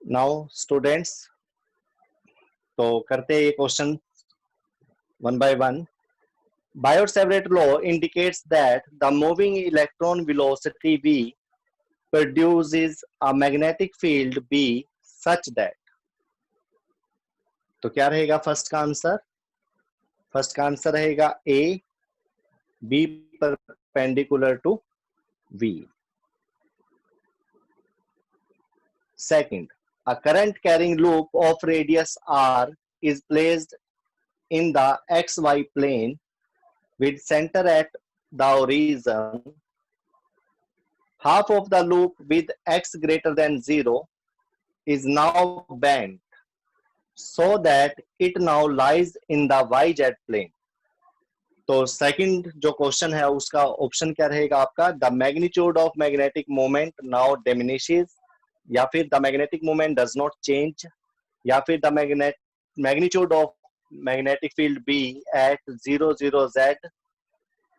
Now students, तो करते हैं ये question one by one. Biot-Savart law indicates that the moving electron velocity v produces a magnetic field B such that. तो क्या रहेगा first का आंसर? फर्स्ट का आंसर रहेगा A, B perpendicular to V. Second, a current carrying loop of radius R is placed in the XY plane with center at the origin. Half of the loop with x greater than 0 is now bent so that it now lies in the YZ plane. तो second जो question है उसका option क्या रहेगा आपका? The magnitude of magnetic moment now diminishes, या फिर the magnetic moment does not change, या फिर the magnitude of magnetic field be at 0 0 z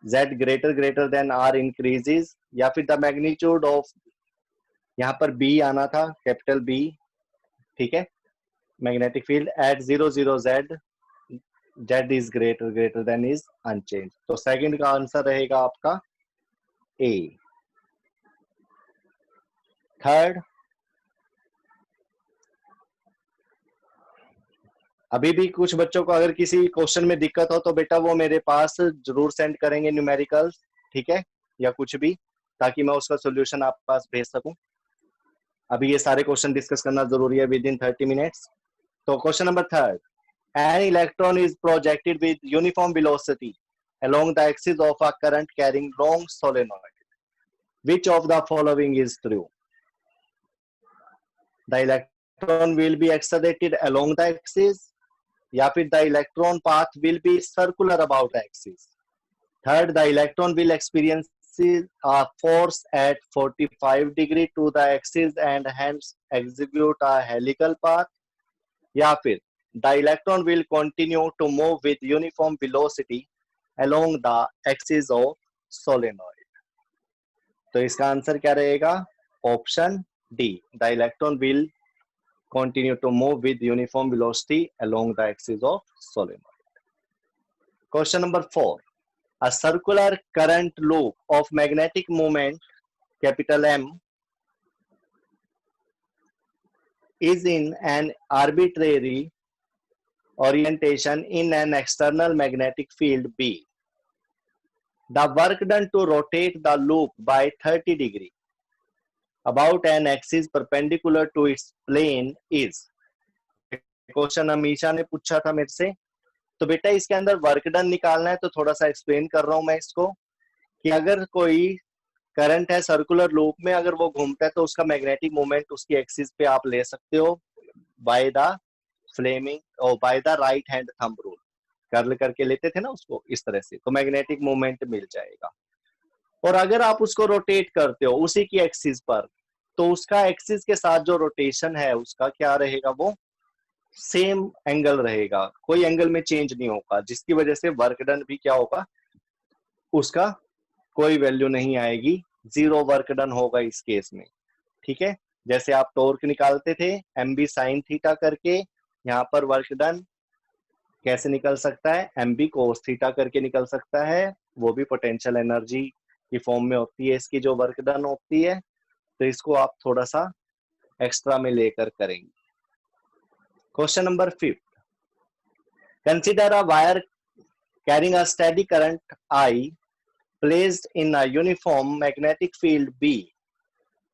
z greater than r increases, या फिर द मैग्नीट्यूड ऑफ, यहाँ पर b आना था, कैपिटल B, ठीक है, magnetic field at 0 0 z z is greater than is unchanged. तो सेकंड का आंसर रहेगा आपका A. थर्ड, अभी भी कुछ बच्चों को अगर किसी क्वेश्चन में दिक्कत हो तो बेटा वो मेरे पास जरूर सेंड करेंगे न्यूमेरिकल, ठीक है, या कुछ भी, ताकि मैं उसका सॉल्यूशन आप पास भेज सकूं. अभी ये सारे क्वेश्चन डिस्कस करना जरूरी है विद इन 30 मिनट्स. तो question number third, an electron is projected with uniform velocity along the axis of a current carrying long solenoid. Which of the following is true? The electron will be accelerated along the axis, या फिर the electron path will be circular about the axis. Third, the electron will experience a force at 45 degree to the axis and hence execute a helical path, या फिर the electron will continue to move with uniform velocity along the axis of solenoid. तो इसका answer क्या रहेगा? Option D, the electron will continue to move with uniform velocity along the axis of solenoid. Question number 4, a circular current loop of magnetic moment capital M is in an arbitrary orientation in an external magnetic field B. The work done to rotate the loop by 30 degree about an axis perpendicular to its plane is. Question Amisha ने पूछा था मेरे से, तो बेटा इसके अंदर work done निकालना है, तो थोड़ा सा एक्सप्लेन कर रहा हूं मैं इसको, कि अगर कोई करंट है सर्कुलर लूप में, अगर वो घूमता है तो उसका मैग्नेटिक मोमेंट उसकी एक्सिस पे आप ले सकते हो बाय द फ्लेमिंग और by the right hand thumb rule, curl करके लेते थे ना उसको, इस तरह से, तो मैग्नेटिक मोमेंट मिल जाएगा. और अगर आप उसको रोटेट करते हो उसी की एक्सिस पर, तो उसका एक्सिस के साथ जो रोटेशन है उसका क्या रहेगा? वो सेम एंगल रहेगा, कोई एंगल में चेंज नहीं होगा, जिसकी वजह से वर्क डन भी क्या होगा? उसका कोई वैल्यू नहीं आएगी, जीरो वर्क डन होगा इस केस में, ठीक है. जैसे आप टॉर्क निकालते थे mb sin थीटा करके, यहाँ पर वर्क डन कैसे निकल सकता है? mb cos थीटा करके निकल सकता है, वो भी पोटेंशियल एनर्जी की फॉर्म में होती है इसकी जो वर्क डन होती है. तो इसको आप थोड़ा सा एक्स्ट्रा में लेकर करेंगे. Question number 5, consider a wire carrying a steady current I placed in a uniform magnetic field B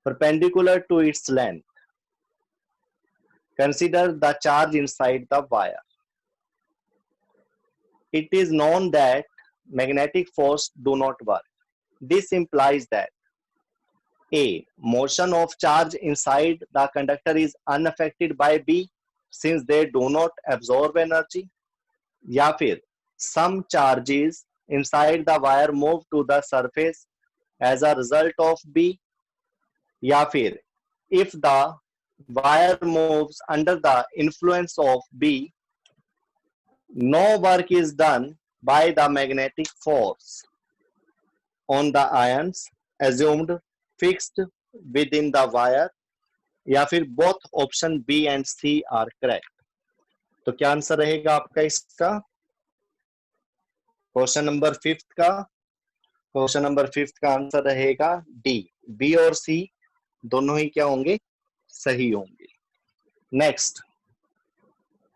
perpendicular to its length. Consider the charge inside the wire. It is known that magnetic force do not work. This implies that A, motion of charge inside the conductor is unaffected by B since they do not absorb energy, या फिर some charges inside the wire move to the surface as a result of B, या फिर if the wire moves under the influence of B, no work is done by the magnetic force on the ions assumed fixed within the wire, या फिर both option B and C are correct. तो क्या answer रहेगा आपका इसका? Question number fifth का answer रहेगा D. B और सी दोनों ही क्या होंगे? सही होंगे। Next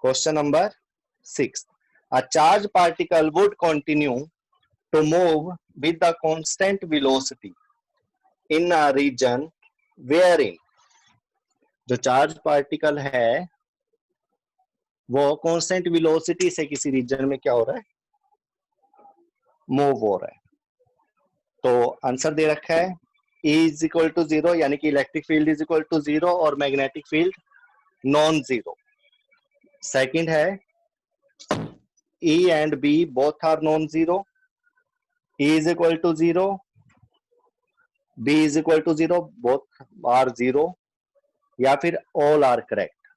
question number 6, a charged particle would continue to move with the constant velocity in a region wherein, जो चार्ज पार्टिकल है वो कांस्टेंट वेलोसिटी से किसी रीजन में क्या हो रहा है? मूव हो रहा है। तो आंसर दे रखा है E इज इक्वल टू 0, यानी कि electric field is equal to 0 और magnetic field non zero. Second है E and B both are non zero, E is equal to 0, B is equal to 0, both are 0, या फिर all are correct.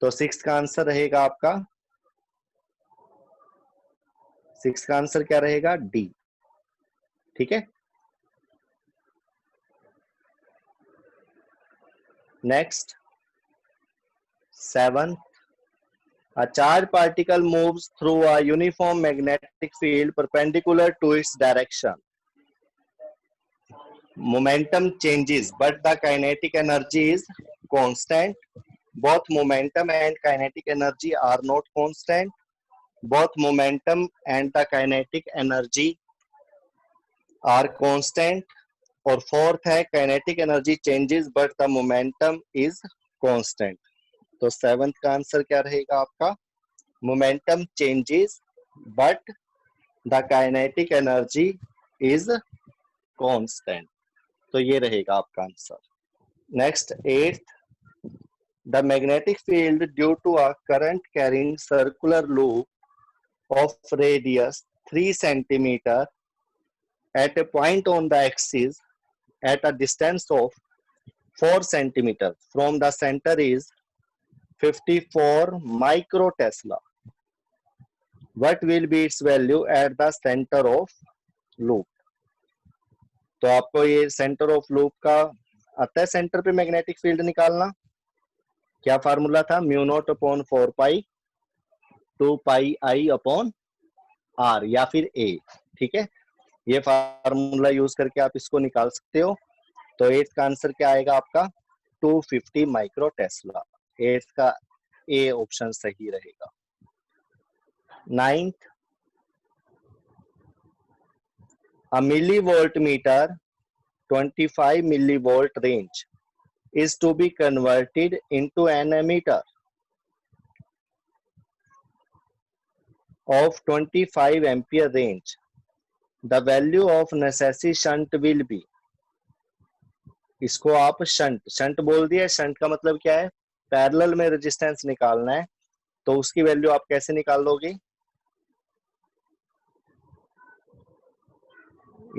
तो six का answer रहेगा आपका, six का answer क्या रहेगा? डी। ठीक है, next 7, a charged particle moves through a uniform magnetic field perpendicular to its direction. Momentum changes, but the kinetic energy is constant. Both momentum and kinetic energy are not constant. Both momentum and the kinetic energy are constant. और fourth है kinetic energy changes but the momentum is constant. तो seventh का answer क्या रहेगा आपका? Momentum changes but the kinetic energy is constant. तो ये रहेगा आपका answer. Next 8, the magnetic field due to a current carrying circular loop of radius 3 centimetre at a point on the axis at a distance of 4 centimetre from the centre is 54 micro tesla. What will be its value at the center of loop? तो आपको ये centre of loop का आता है, centre पे magnetic field निकालना। क्या formula था? Mu nought upon 4 pi 2 pi I upon R या फिर ए। ठीक है, ये फार्मूला यूज करके आप इसको निकाल सकते हो। तो एट का आंसर क्या आएगा आपका? 250 माइक्रो टेस्ला। एट का ए ऑप्शन सही रहेगा। 9th, a millivolt meter 25 millivolt range is to be converted into an ammeter of 25 ampere range. The value of necessary shunt will be, इसको आप शंट बोल दिया। शंट का मतलब क्या है? पैरेलल में रेजिस्टेंस निकालना है। तो उसकी वैल्यू आप कैसे निकाल लोगे?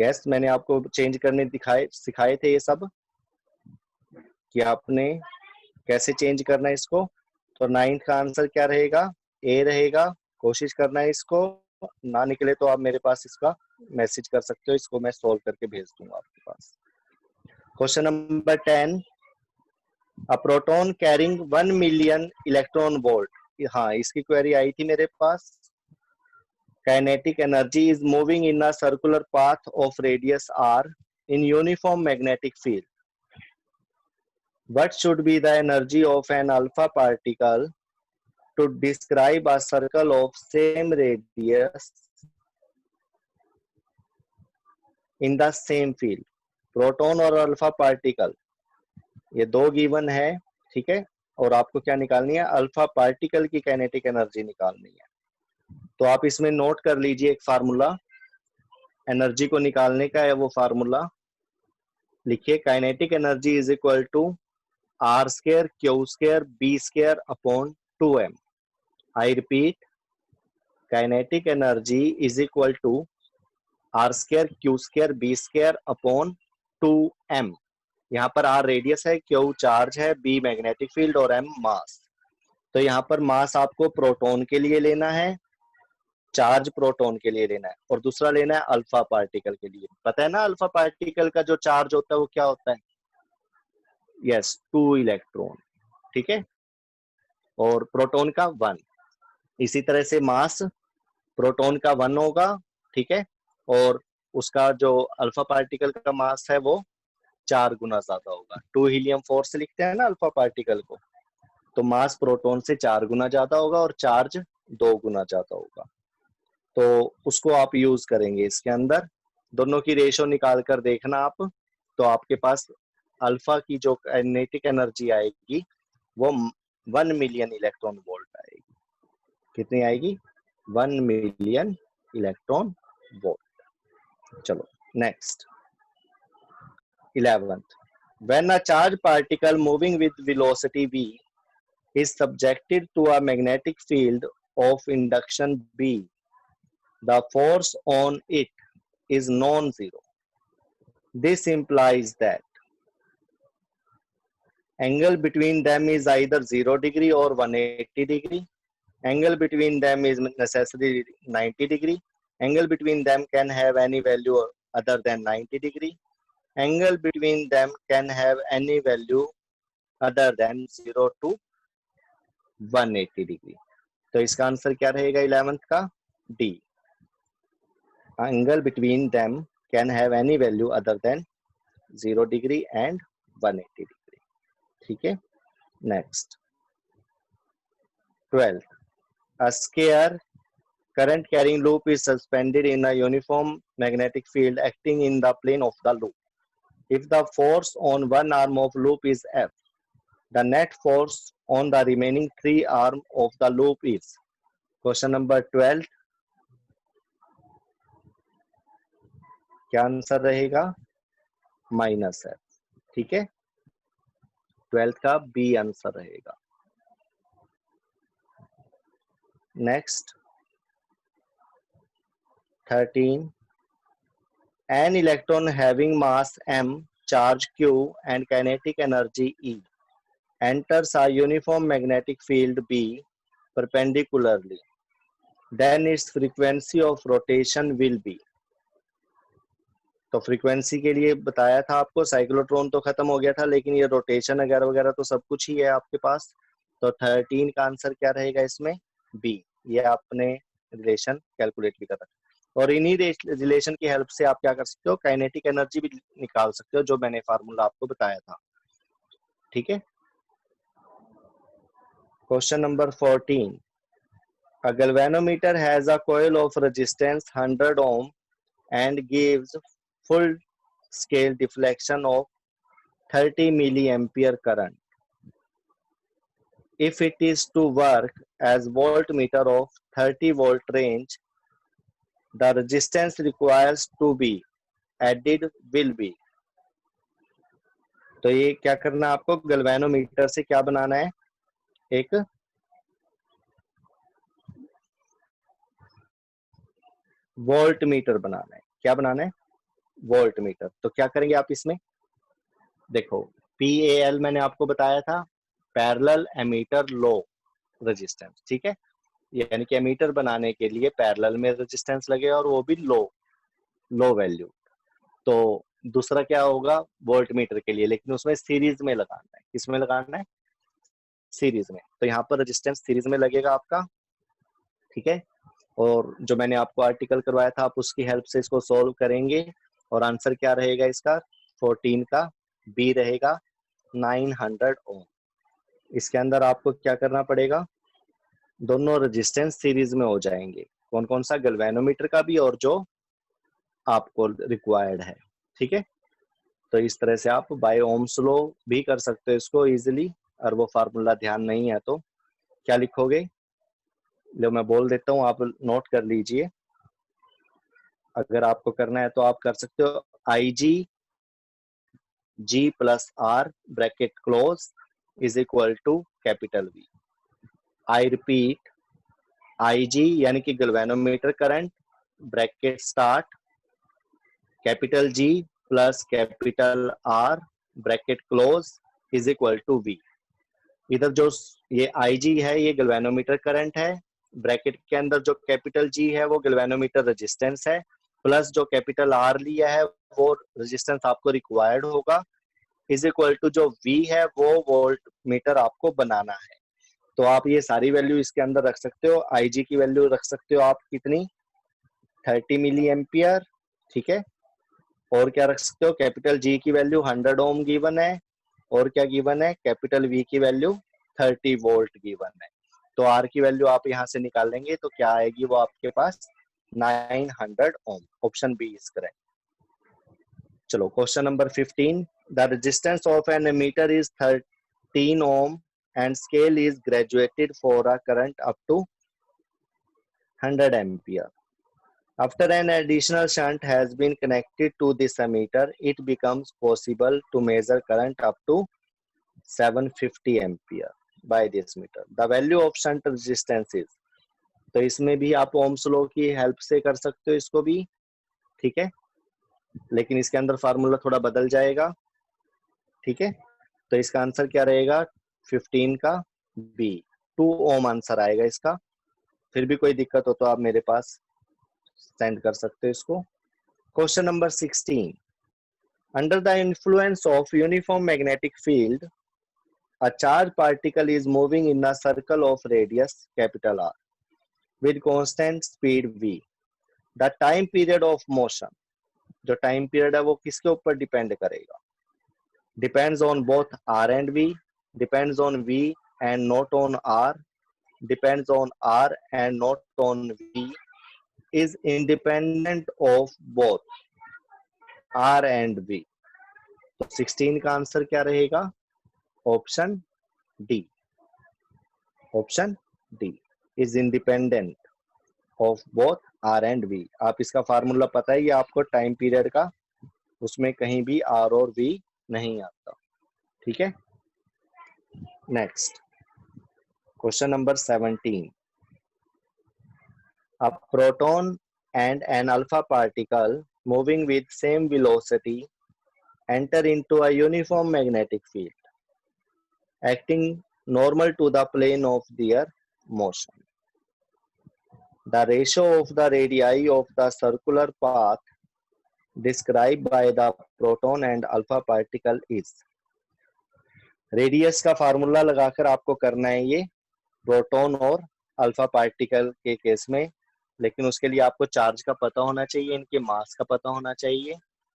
यस, मैंने आपको चेंज करने सिखाए थे ये सब कि आपने कैसे चेंज करना है इसको। तो 9th का आंसर क्या रहेगा? ए रहेगा। कोशिश करना है, इसको ना निकले तो आप मेरे पास इसका मैसेज कर सकते हो, इसको मैं सॉल्व करके भेज दूंगा आपके पास। Question number 10, a proton carrying 1 million electron volt. हाँ, इसकी क्वेरी आई थी मेरे पास। Kinetic energy is moving in a circular path of radius r in uniform magnetic field. What should be the energy of an alpha particle to describe a circle of same radius in the same field? Proton और alpha particle ये दो given है, ठीक है, और आपको क्या निकालनी है? अल्फा पार्टिकल की काइनेटिक एनर्जी निकालनी है। तो आप इसमें नोट कर लीजिए एक फार्मूला एनर्जी को निकालने का है। वो फार्मूला लिखिए, kinetic energy is equal to R square Q square B square upon 2m। I repeat, kinetic energy is equal to R square Q square B square upon 2m। यहाँ पर R radius है, Q charge है, B magnetic field और M mass. तो यहाँ पर मास आपको proton के लिए लेना है, चार्ज प्रोटॉन के लिए लेना है, और दूसरा लेना है अल्फा पार्टिकल के लिए। पता है ना अल्फा पार्टिकल का जो चार्ज होता है वो क्या होता है? यस 2 इलेक्ट्रॉन, ठीक है, और प्रोटॉन का 1। इसी तरह से मास प्रोटॉन का 1 होगा, ठीक है, और उसका जो अल्फा पार्टिकल का मास है वो 4 गुना ज्यादा होगा। 2 हीलियम 4 से लिखते हैं ना अल्फा पार्टिकल को, तो मास प्रोटॉन से 4 गुना ज्यादा होगा और चार्ज 2 गुना ज्यादा होगा। तो उसको आप यूज करेंगे इसके अंदर, दोनों की रेशो निकाल कर देखना आप, तो आपके पास अल्फा की जो काइनेटिक एनर्जी आएगी वो 1 मिलियन इलेक्ट्रॉन वोल्ट आएगी। कितनी आएगी? 1 मिलियन इलेक्ट्रॉन वोल्ट। चलो next 11th, when a charged particle moving with velocity v is subjected to a magnetic field of induction B, the force on it is non-zero. This implies that angle between them is either 0 degree or 180 degree. Angle between them is necessarily 90 degree. Angle between them can have any value other than 90 degree. Angle between them can have any value other than 0 to 180 degree. तो इसका answer क्या रहेगा 11th का? D. Angle between them can have any value other than 0 degree and 180 degree, ठीक है। Next 12th, a square current carrying loop is suspended in a uniform magnetic field acting in the plane of the loop. If the force on one arm of loop is F, the net force on the remaining 3 arm of the loop is। Question number 12, क्या answer रहेगा? Minus F, ठीक है, 12th का B answer रहेगा। Next 13, an electron having mass m, charge q and kinetic energy E enters a uniform magnetic field B perpendicularly, then its frequency of rotation will be। तो frequency के लिए बताया था आपको, साइक्लोट्रॉन तो खत्म हो गया था, लेकिन ये रोटेशन वगैरह वगैरह तो सब कुछ ही है आपके पास। तो 13 का आंसर क्या रहेगा इसमें? बी। ये आपने रिलेशन कैलकुलेट भी कर रखा, और इन्हीं रिलेशन की हेल्प से आप क्या कर सकते हो, काइनेटिक एनर्जी भी निकाल सकते हो, जो मैंने फार्मूला आपको बताया था, ठीक है। Question number 14, a galvanometer has a coil of resistance 100 ohm and gives full scale deflection of 30 milliampere current. If it is to work as voltmeter of 30 volt range, the resistance requires to be added will be। तो ये क्या करना है आपको, galvanometer से क्या बनाना है, एक वोल्ट मीटर बनाना है। क्या बनाना है? Volt meter. तो क्या करेंगे आप इसमें, देखो PAL मैंने आपको बताया था, पैरेलल एमीटर लो रेजिस्टेंस, ठीक है, यानी कि एमीटर बनाने के लिए पैरेलल में रेजिस्टेंस लगेगा और वो भी लो वैल्यू। तो दूसरा क्या होगा वोल्ट मीटर के लिए, लेकिन उसमें सीरीज में लगाना है। किसमें लगाना है? सीरीज में। तो यहाँ पर रेजिस्टेंस सीरीज में लगेगा आपका, ठीक है, और जो मैंने आपको आर्टिकल करवाया था आप उसकी हेल्प से इसको सॉल्व करेंगे, और आंसर क्या रहेगा इसका? 14 का बी रहेगा, 900 ओम। इसके अंदर आपको क्या करना पड़ेगा, दोनों रेजिस्टेंस सीरीज में हो जाएंगे। कौन कौन सा? गैल्वेनोमीटर का भी और जो आपको रिक्वायर्ड है, ठीक है। तो इस तरह से आप बाय ओम्स लॉ भी कर सकते हो इसको इजीली, और वो फार्मूला ध्यान नहीं है तो क्या लिखोगे, लो मैं बोल देता हूँ, आप नोट कर लीजिए। अगर आपको करना है तो आप कर सकते हो, IG G plus R bracket close is equal to capital V। I repeat, IG यानी कि galvanometer current bracket start, capital G plus capital R bracket close is equal to V। इधर जो ये IG है ये गैल्वेनोमीटर करंट है, bracket के अंदर जो कैपिटल G है वो गैल्वेनोमीटर रेजिस्टेंस है, प्लस जो कैपिटल R लिया है वो रेजिस्टेंस आपको रिक्वायर्ड होगा, इज इक्वल टू जो V है वो वोल्ट मीटर आपको बनाना है। तो आप ये सारी वैल्यू इसके अंदर रख सकते हो। IG की वैल्यू रख सकते हो आप कितनी, 30 मिली एम्पियर, ठीक है। और क्या रख सकते हो, कैपिटल G की वैल्यू 100 ओम गिवन है, और क्या गिवन है, कैपिटल V की वैल्यू 30 वोल्ट गिवन है। तो R की वैल्यू आप यहाँ से निकाल लेंगे तो क्या आएगी वो आपके पास 900 ohm. Option B is correct. चलो question number 15, the resistance of an ammeter is 13 ohm and scale is graduated for a current up to 100 ampere. After an additional shunt has been connected to this ammeter, it becomes possible to measure current up to 750 ampere by this meter. The value of shunt resistance is, तो इसमें भी आप Ohm's law की help से कर सकते हो इसको भी, ठीक है, लेकिन इसके अंदर फार्मूला थोड़ा बदल जाएगा, ठीक है। तो इसका आंसर क्या रहेगा, 15 का बी, 2 ओम आंसर आएगा इसका। फिर भी कोई दिक्कत हो तो आप मेरे पास सेंड कर सकते हो इसको। Question number 16, under the influence of uniform magnetic field a charged particle is moving in a circle of radius capital R with constant speed v. The time period of motion, जो time period है वो किसके ऊपर depend करेगा, depends on both R and V, depends on V and not on R, depends on R and not on V, is independent of both R and V. तो 16 का answer क्या रहेगा, option D, option D is independent of both R and V. आप इसका formula पता है ये आपको टाइम पीरियड का, उसमें कहीं भी आर और वी नहीं आता, ठीक है। Next question number 17, a proton and an alpha particle moving with same velocity enter into a uniform magnetic field acting normal to the plane of their motion. The ratio of the radii of the circular path described by the proton and alpha particle is, radius का formula लगाकर आपको करना है ये proton और alpha particle के case में, लेकिन उसके लिए आपको चार्ज का पता होना चाहिए, इनके मास का पता होना चाहिए।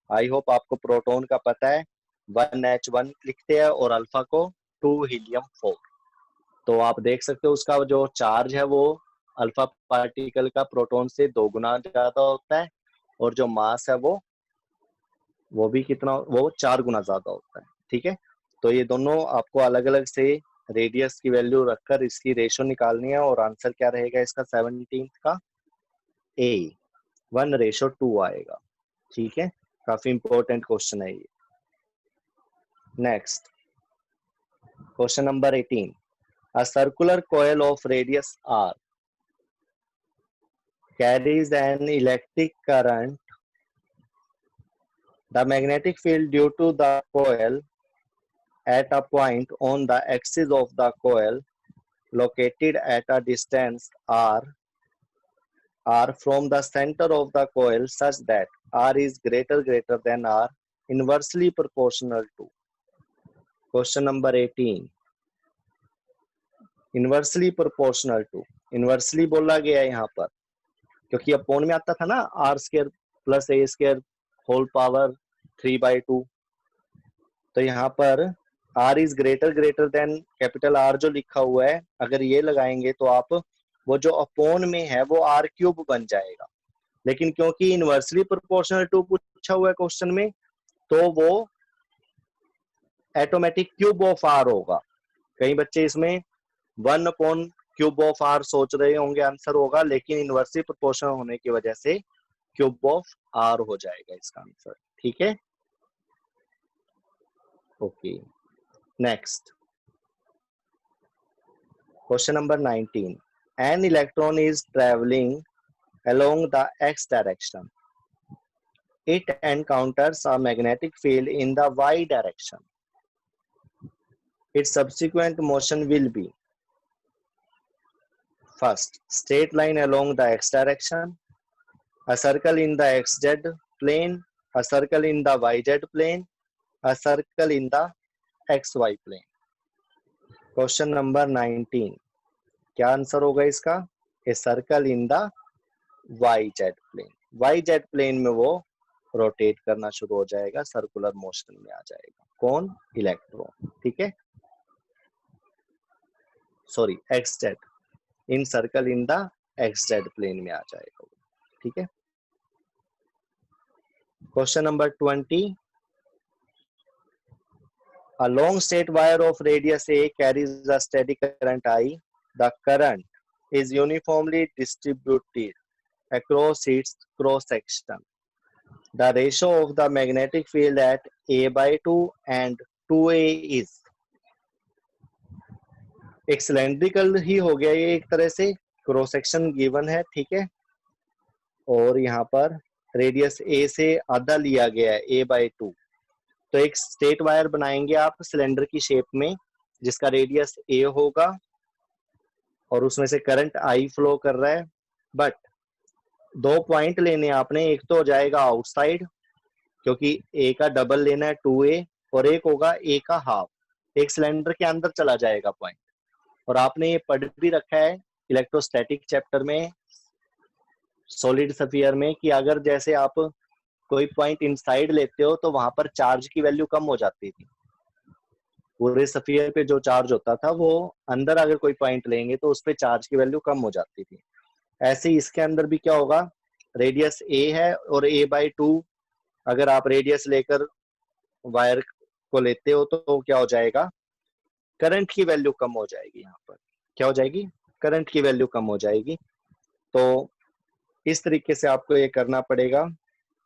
आई होप आपको प्रोटॉन का पता है 1H1 लिखते हैं और अल्फा को 2 हीलियम 4। तो आप देख सकते हो उसका जो चार्ज है वो अल्फा पार्टिकल का प्रोटॉन से 2 गुना ज्यादा होता है, और जो मास है वो भी कितना, वो 4 गुना ज्यादा होता है, ठीक है। तो ये दोनों आपको अलग अलग से रेडियस की वैल्यू रखकर इसकी रेशो निकालनी है, और आंसर क्या रहेगा इसका 17 का ए 1:2 आएगा, ठीक है। काफी इंपॉर्टेंट क्वेश्चन है ये। Next question number 18, a circular coil of radius r carries an electric current. The magnetic field due to the coil at a point on the axis of the coil located at a distance r from the center of the coil such that r is greater than r inversely proportional to. Question number 18, inversely proportional to, inversely बोला गया यहाँ पर क्योंकि upon में आता था ना r² plus a² whole power 3/2। तो यहाँ पर r is greater than capital R जो लिखा हुआ है, अगर ये लगाएंगे तो आप वो जो अपोन में है वो r³ बन जाएगा, लेकिन क्योंकि इनवर्सली प्रोपोर्शनल टू पूछा हुआ है क्वेश्चन में तो वो ऑटोमेटिक क्यूब ऑफ r होगा। कई बच्चे इसमें 1/³ ऑफ r सोच रहे होंगे आंसर होगा, लेकिन इनवर्सली प्रोपोर्शनल होने की वजह से क्यूब ऑफ r हो जाएगा इसका आंसर, ठीक है। Okay next question number 19, an electron is traveling along the x direction. It encounters a magnetic field in the y direction. Its subsequent motion will be, first, straight line along the x direction, a circle in the xz plane, a circle in the yz plane, a circle in the xy plane. Question number 19, क्या answer होगा इसका? A circle in the Y Z plane. Y Z plane में वो rotate करना शुरू हो जाएगा, circular motion में आ जाएगा। कौन? इलेक्ट्रॉन। ठीक है, sorry X Z, in circle in the X Z plane में आ जाएगा। ठीक है, question number 20, a long straight wire of radius a carries a steady current I. The current is uniformly distributed across its cross section. The ratio of the magnetic field at a by 2 and 2a is, एक cylindrical ही हो गया ये, एक तरह से cross section given है। ठीक है, और यहाँ पर रेडियस ए से आधा लिया गया है, a by 2। तो एक स्ट्रेट वायर बनाएंगे आप सिलेंडर की शेप में, जिसका रेडियस ए होगा और उसमें से करंट आई फ्लो कर रहा है। बट दो पॉइंट लेने आपने, एक तो हो जाएगा आउटसाइड, क्योंकि ए का डबल लेना है 2a, और एक होगा ए का हाफ, एक सिलेंडर के अंदर चला जाएगा पॉइंट। और आपने ये पढ़ भी रखा है इलेक्ट्रोस्टैटिक चैप्टर में, सॉलिड स्फीयर में, कि अगर जैसे आप कोई पॉइंट इनसाइड लेते हो तो वहां पर चार्ज की वैल्यू कम हो जाती थी। पूरे स्फीयर पे जो चार्ज होता था वो अंदर अगर कोई पॉइंट लेंगे तो उस पे चार्ज की वैल्यू कम हो जाती थी। ऐसे ही इसके अंदर भी क्या होगा, रेडियस ए है और a by 2, अगर आप रेडियस लेकर वायर को लेते हो तो क्या हो जाएगा, करंट की वैल्यू कम हो जाएगी। यहाँ पर क्या हो जाएगी, करंट की वैल्यू कम हो जाएगी। तो इस तरीके से आपको ये करना पड़ेगा।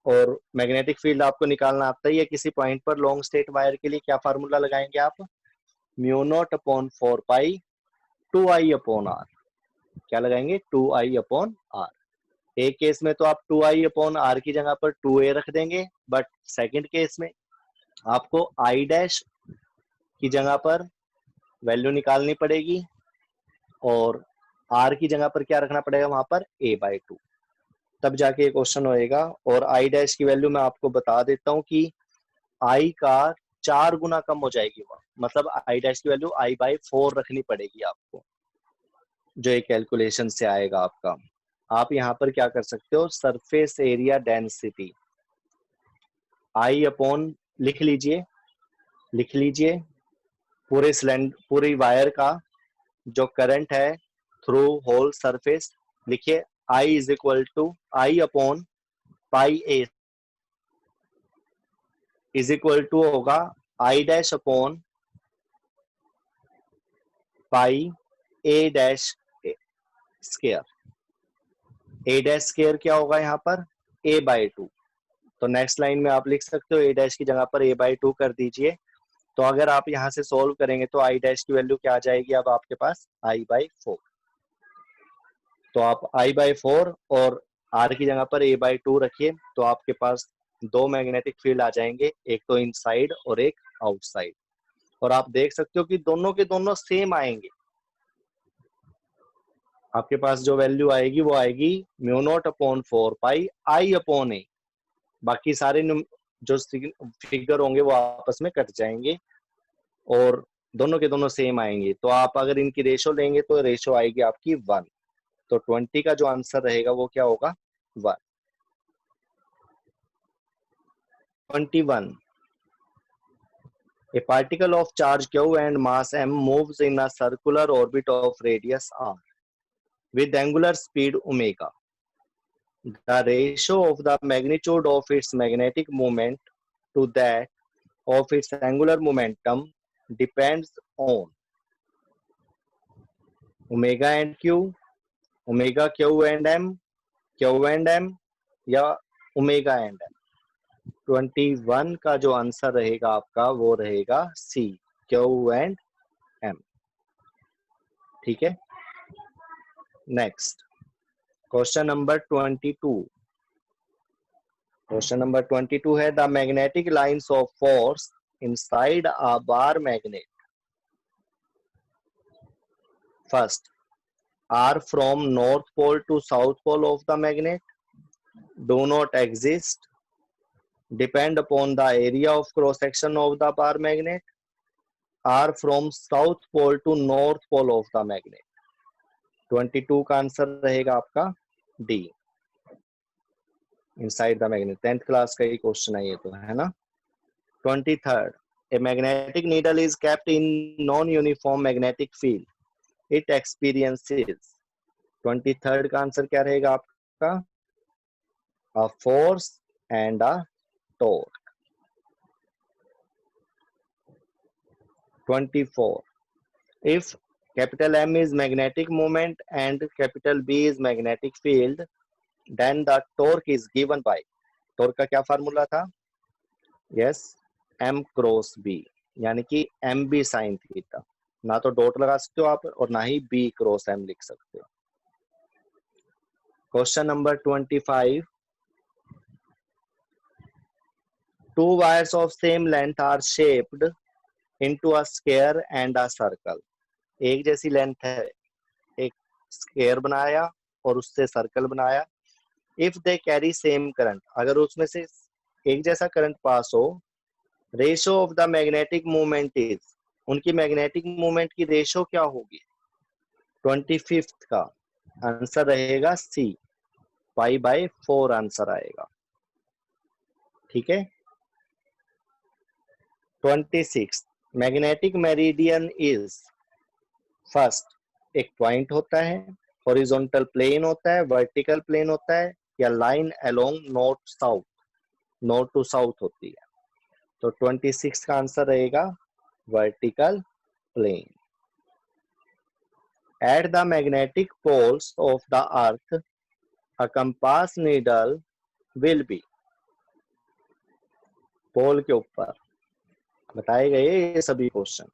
और मैग्नेटिक फील्ड आपको निकालना आता ही है किसी पॉइंट पर। लॉन्ग स्ट्रेट वायर के लिए क्या फार्मूला लगाएंगे आप, mu nought upon 4 pi 2i upon R. क्या लगाएंगे, 2i अपॉन आर। एक केस में तो आप 2i अपॉन आर की जगह पर 2a रख देंगे, बट सेकंड केस में आपको i डैश की जगह पर वैल्यू निकालनी पड़ेगी और r की जगह पर क्या रखना पड़ेगा, वहां पर a by 2, तब जाके ये क्वेश्चन होएगा। और i डैश की वैल्यू मैं आपको बता देता हूँ कि i का 4 गुना कम हो जाएगी वह, मतलब i डैश की वैल्यू i by 4 रखनी पड़ेगी आपको, जो एक कैलकुलेशन से आएगा आपका। आप यहाँ पर क्या कर सकते हो, सरफेस एरिया डेंसिटी आई अपॉन लिख लीजिए पूरे सिलेंडर, पूरी वायर का जो करंट है थ्रू होल सरफेस, लिखिए I is equal to I upon pi A is equal to होगा I dash upon pi A dash square. A dash square क्या होगा यहाँ पर, a by 2। तो नेक्स्ट लाइन में आप लिख सकते हो a डैश की जगह पर a by 2 कर दीजिए। तो अगर आप यहाँ से सोल्व करेंगे तो i डैश की वैल्यू क्या आ जाएगी, अब आपके पास i by 4। तो आप i by 4 और r की जगह पर a by 2 रखिए, तो आपके पास दो मैग्नेटिक फील्ड आ जाएंगे, एक तो इनसाइड और एक आउटसाइड। और आप देख सकते हो कि दोनों के दोनों सेम आएंगे। आपके पास जो वैल्यू आएगी वो आएगी mu nought upon 4 pi I upon ए। बाकी सारे जो फिगर होंगे वो आपस में कट जाएंगे और दोनों के दोनों सेम आएंगे। तो आप अगर इनकी रेशो लेंगे तो रेशो आएगी आपकी 1। तो 20 का जो आंसर रहेगा वो क्या होगा, 1। 21, a particle of charge q and mass m moves in a circular orbit of radius r with angular speed omega. The ratio of the magnitude of its magnetic moment to that of its angular momentum depends on omega and q, omega q and m या omega and m। 21 का जो answer रहेगा आपका वो रहेगा सी, Q and M. ठीक है, next question number 22। Question number 22 है the magnetic lines of force inside a bar magnet first are from north pole to south pole of the magnet, do not exist, depend upon the area of cross section of the bar magnet or from south pole to north pole of the magnet. 22 का answer रहेगा आपका D, inside the magnet. 10th class का ही question है ये तो, है ना। 23rd, a magnetic needle is kept in non-uniform magnetic field. It experiences, 23rd का आंसर क्या रहेगा आपका, a force and a torque. 24, if capital M is magnetic moment and capital B is magnetic field, then the torque is given by, torque का क्या formula था, yes, M cross B, यानी कि M B sine theta. ना तो dot लगा सकते हो आप और ना ही B क्रॉस M लिख सकते हो। Question number 25, two wires of same length are shaped into a square and a circle. एक जैसी लेंथ है, एक स्क्वायर बनाया और उससे सर्कल बनाया। If they carry same current, अगर उसमें से एक जैसा करंट पास हो, ratio of the magnetic movement is, उनकी मैग्नेटिक मूवमेंट की रेशो क्या होगी। 25th का आंसर रहेगा सी, पाई बाय 4 आंसर आएगा, ठीक है। 26, मैग्नेटिक मेरिडियन इज, फर्स्ट एक पॉइंट होता है, हॉरिजॉन्टल प्लेन होता है, वर्टिकल प्लेन होता है, या line along north south, north to south होती है। तो 26 का आंसर रहेगा vertical plane. At the magnetic poles of the earth a compass needle will be, pole के ऊपर बताए गए ये सभी question.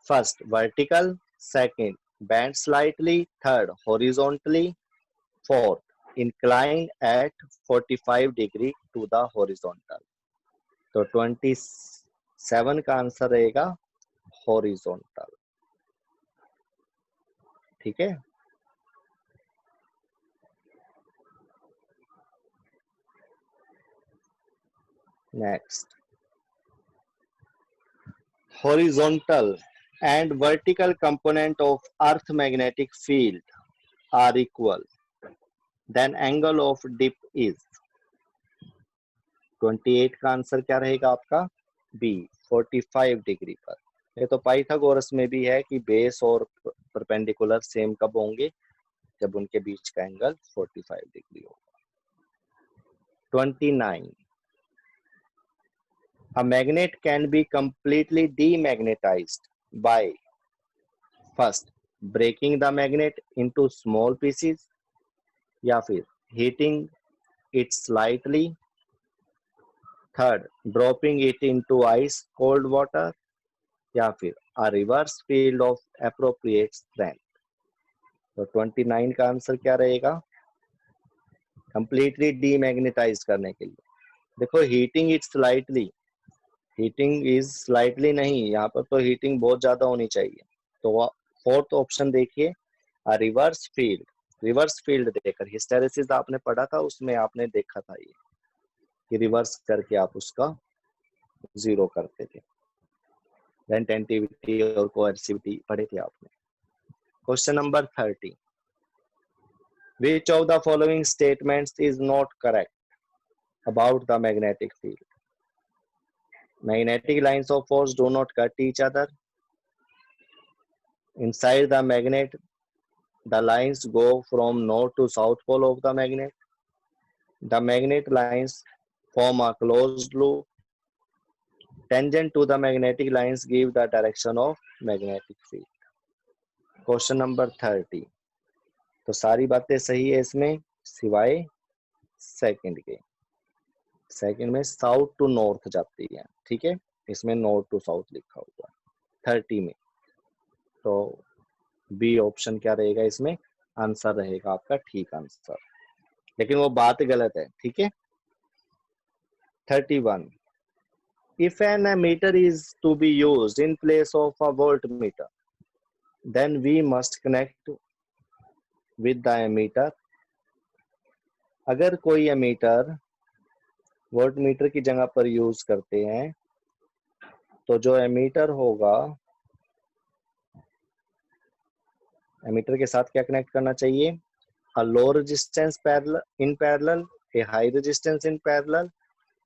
First vertical, second bend slightly, third horizontally, fourth incline at 45 degree to the horizontal. तो 27 का answer रहेगा horizontal, ठीक है। Next, horizontal and vertical component of earth magnetic field are equal, then angle of dip is, 28 का answer क्या रहेगा आपका, B, 45 degree पर। ये तो पाइथागोरस में भी है कि बेस और परपेंडिकुलर सेम कब होंगे, जब उनके बीच का एंगल 45 डिग्री होगा। 29, a magnet can be completely demagnetized by, first breaking the magnet into small pieces, या फिर heating it slightly, third dropping it into ice cold water, या फिर a reverse field of appropriate strength। तो 29 का answer क्या रहेगा, completely demagnetise करने के लिए। देखो heating it slightly, heating is slightly नहीं, यहाँ पर तो हीटिंग बहुत ज्यादा होनी चाहिए। तो फोर्थ ऑप्शन देखिए, रिवर्स फील्ड, रिवर्स फील्ड देकर, हिस्टेरेसिस आपने पढ़ा था उसमें आपने देखा था ये कि रिवर्स करके आप उसका जीरो करते थे, रेटेंटिविटी और कोएर्सिविटी पढ़े थे आपने। Question number 30, which of the following statements is not correct about the magnetic field? Magnetic lines of force do not cut each other. Inside the magnet, the lines go from north to south pole of the magnet. The magnet lines form a closed loop. Tangent to the magnetic lines give the direction of magnetic field. Question number 30. तो सारी बातें सही है इसमें सिवाय second के। Second में south to north जाती है, ठीक है, इसमें नॉर्थ टू साउथ लिखा हुआ है 30 में। तो बी ऑप्शन क्या रहेगा इसमें, आंसर रहेगा आपका ठीक आंसर, लेकिन वो बात गलत है, ठीक है। 31, if an ammeter is to be used in place of a voltmeter, then we must connect with the ammeter. अगर कोई एमीटर वोल्ट मीटर की जगह पर यूज करते हैं, तो जो एमीटर होगा, एमीटर के साथ क्या कनेक्ट करना चाहिए? A low resistance parallel in parallel, a high resistance in parallel,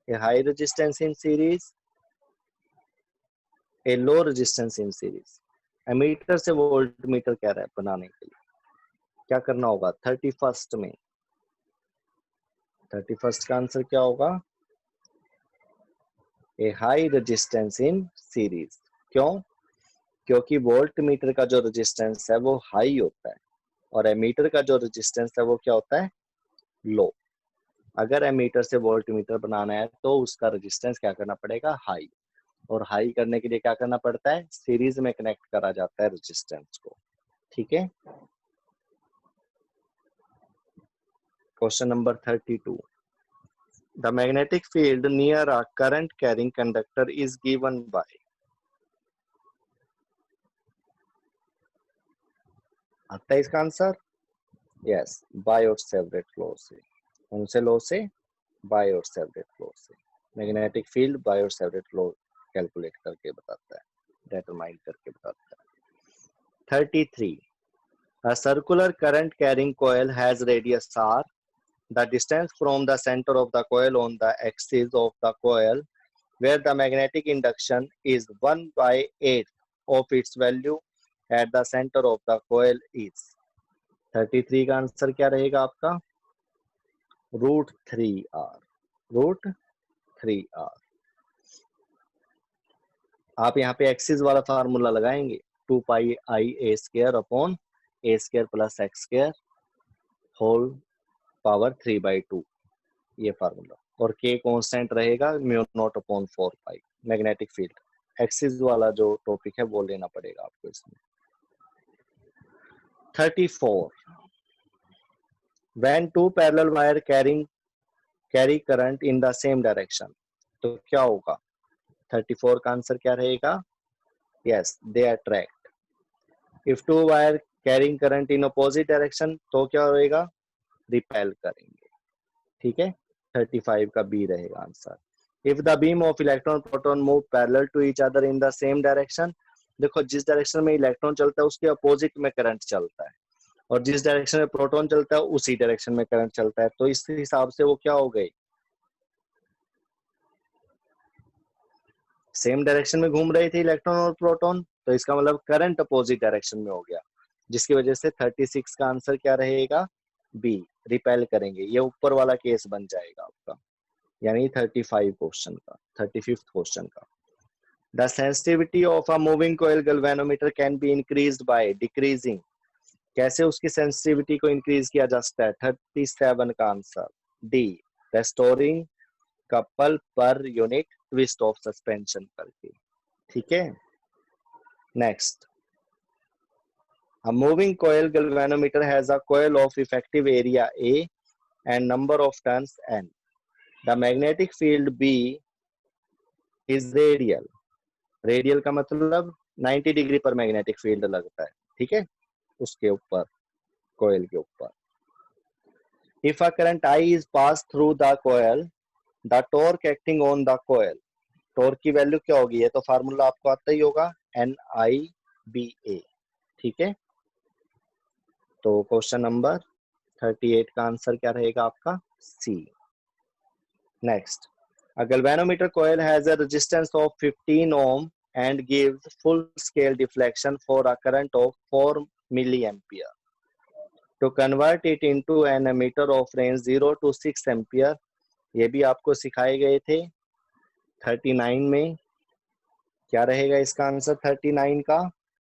a high resistance in series, a low resistance in series. Ammeter से वोल्ट मीटर कह रहा है बनाने के लिए क्या करना होगा? 31st में, 31st का आंसर क्या होगा? ए हाई रेजिस्टेंस इन सीरीज। क्यों? क्योंकि वोल्ट मीटर का जो रेजिस्टेंस है वो हाई होता है और एमीटर का जो रेजिस्टेंस है वो क्या होता है? लो। अगर एमीटर से वोल्ट मीटर बनाना है तो उसका रेजिस्टेंस क्या करना पड़ेगा? हाई। और हाई करने के लिए क्या करना पड़ता है? सीरीज में कनेक्ट करा जाता है रेजिस्टेंस को। ठीक है। Question number 32। The magnetic field near a current carrying conductor is given by। आता है इसका आंसर? यस, बायोट-सेवरेट लॉ से। कौन से लॉ से? बायोट-सेवरेट लॉ से। मैग्नेटिक फील्ड बायोट-सेवरेट लॉ कैलकुलेट करके बताता है, डिटरमाइन करके बताता है। 33। A circular current carrying coil has radius r. The distance from the center of the coil on the axis of the coil where the magnetic induction is 1/8 of its value at the center of the coil is। 33 का answer क्या रहेगा आपका? √3r। √3r। आप यहाँ पे axis वाला formula लगाएंगे, 2πi a² plus x² whole power 3/2, ये फार्मूला। और k कांस्टेंट रहेगा μ0/4π। मैग्नेटिक फील्ड एक्सिस वाला जो टॉपिक है वो लेना पड़ेगा आपको इसमें। 34। When two parallel wire carry current in the same direction, तो क्या होगा? 34 का आंसर क्या रहेगा? Yes, they attract। If two wire carrying current in opposite direction, तो क्या होएगा? रिपेल करेंगे। ठीक है। 35 का बी रहेगा answer. If the beam of electron proton move parallel to each other in the same direction, देखो जिस डायरेक्शन में इलेक्ट्रॉन चलता है उसके अपोजिट में करंट चलता है और जिस डायरेक्शन में प्रोटॉन चलता है उसी डायरेक्शन में करंट चलता है, तो इस हिसाब से वो क्या हो गए? सेम डायरेक्शन में घूम रहे थे इलेक्ट्रॉन और प्रोटॉन, तो इसका मतलब करंट अपोजिट डायरेक्शन में हो गया, जिसकी वजह से 36 का आंसर क्या रहेगा? बी, रिपेल करेंगे। ये ऊपर वाला केस बन जाएगा आपका, यानी 35 क्वेश्चन का, 35th क्वेश्चन का। The sensitivity of a moving coil galvanometer can be increased by decreasing। कैसे उसकी सेंसिटिविटी को इंक्रीज किया जा सकता है? 37 का answer D, restoring couple per unit twist of suspension करके। ठीक है। Next, a moving coil galvanometer has a coil of effective area A and number of turns n। The magnetic field B is radial। Radial का मतलब 90 degree पर magnetic field लगता है। ठीक है, उसके ऊपर, कोयल के ऊपर। If a current I is passed through the coil, the torque acting on the coil, torque की वैल्यू क्या होगी? ये तो फार्मूला आपको आता ही होगा, NIBA। ठीक है। तो क्वेश्चन नंबर 38 का आंसर क्या रहेगा आपका? C. Next, a galvanometer coil has a resistance of 15 ohm and gives full scale deflection for a current of 4 milliampere। To convert it into an ammeter of range 0 to 6 ampere, ये भी आपको सिखाए गए थे 39 में। क्या रहेगा इसका आंसर 39 का?